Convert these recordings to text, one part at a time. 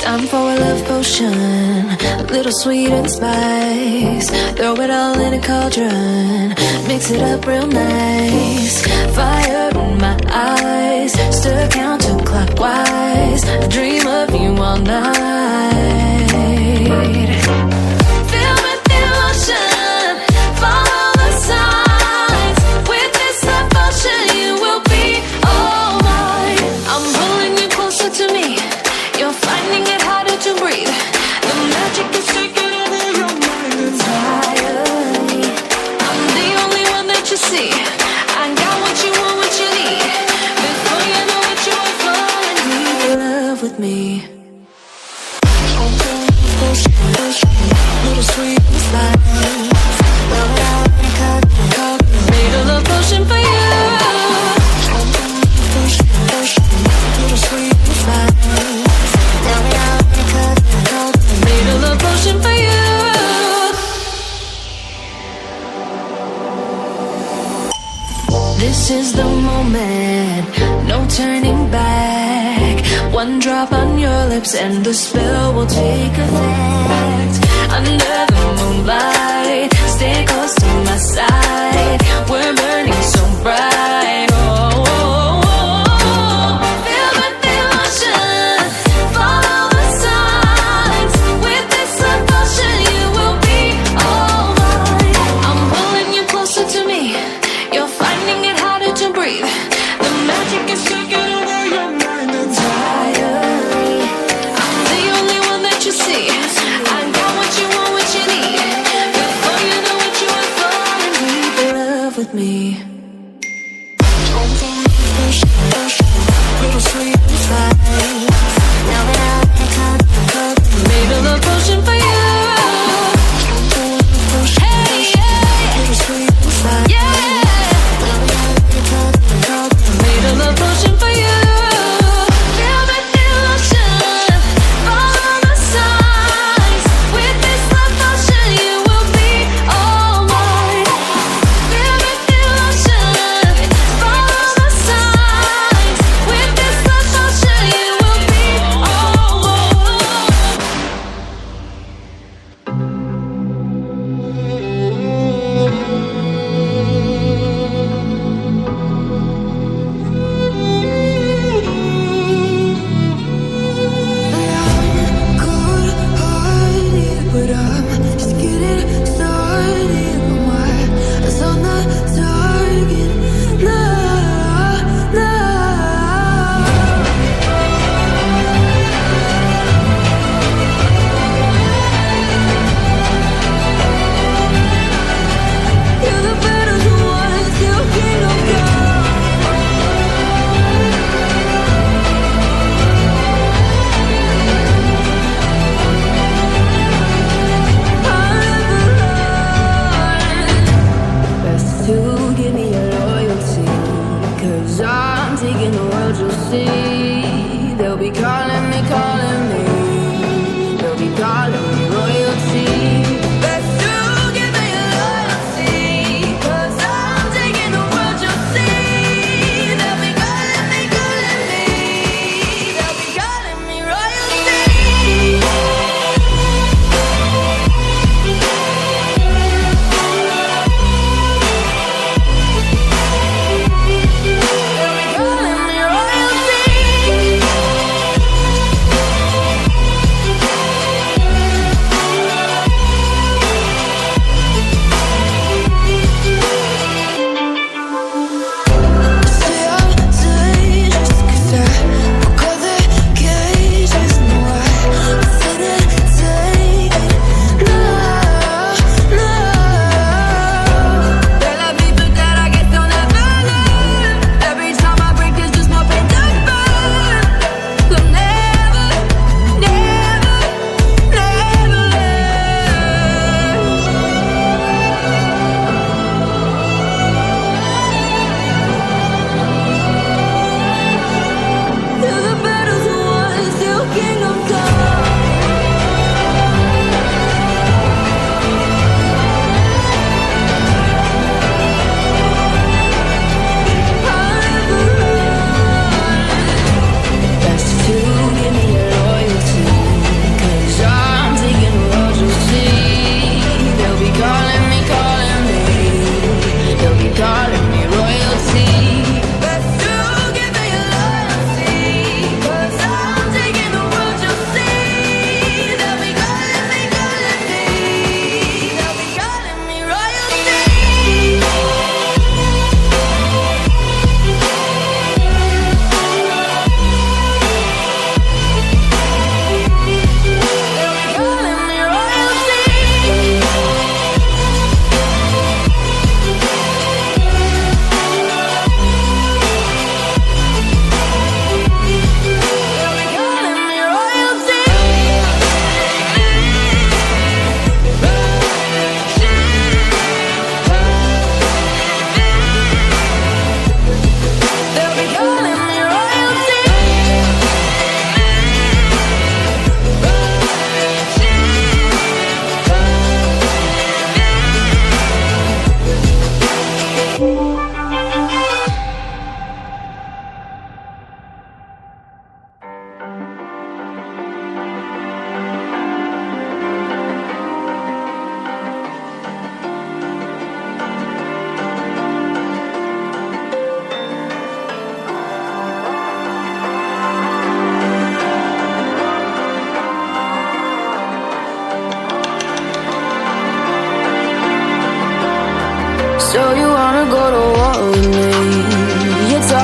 Time for a love potion, a little sweet and spice. Throw it all in a cauldron, mix it up real nice. Fire in my eyes, stir counterclockwise. I dream of you all night. Filled with devotion, follow the signs. With this devotion, you will be all mine. I'm pulling you closer to me. You're finding it harder to breathe. The magic is taking over your mind entirely. I'm the only one that you see. I got what you want, what you need. Before you know it, you are falling deep in love with me. Little sweet spice. Made a love potion for you. Little sweet spice. Made a love potion for you. This is the moment, no turning back. One drop on your lips and the spell will take effect. Under the moonlight, stay close to my side. We're burning so bright. Oh, oh, oh. Filled with devotion, follow the signs. With this devotion, you will be all mine. I'm pulling you closer to me. You're finding it harder to breathe. The magic is taking over your mind entirely. I'm the only one that you see. I got what you want, what you need. Before you know it, you are falling deep in love with me.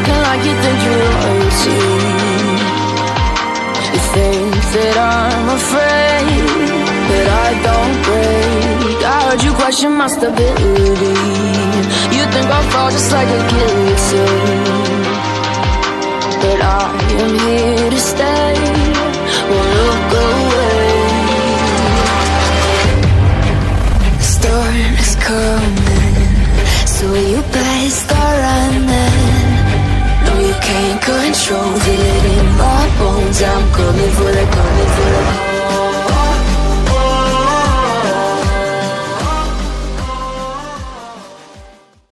talking like you think you're royalty. You think that I'm afraid, but I don't break. I heard you question my stability. You think I'll fall just like a guillotine, but I am here to stay. Won't look away. The storm is coming, so you better start running. No, you can't control, feel it in my bones. I'm coming for the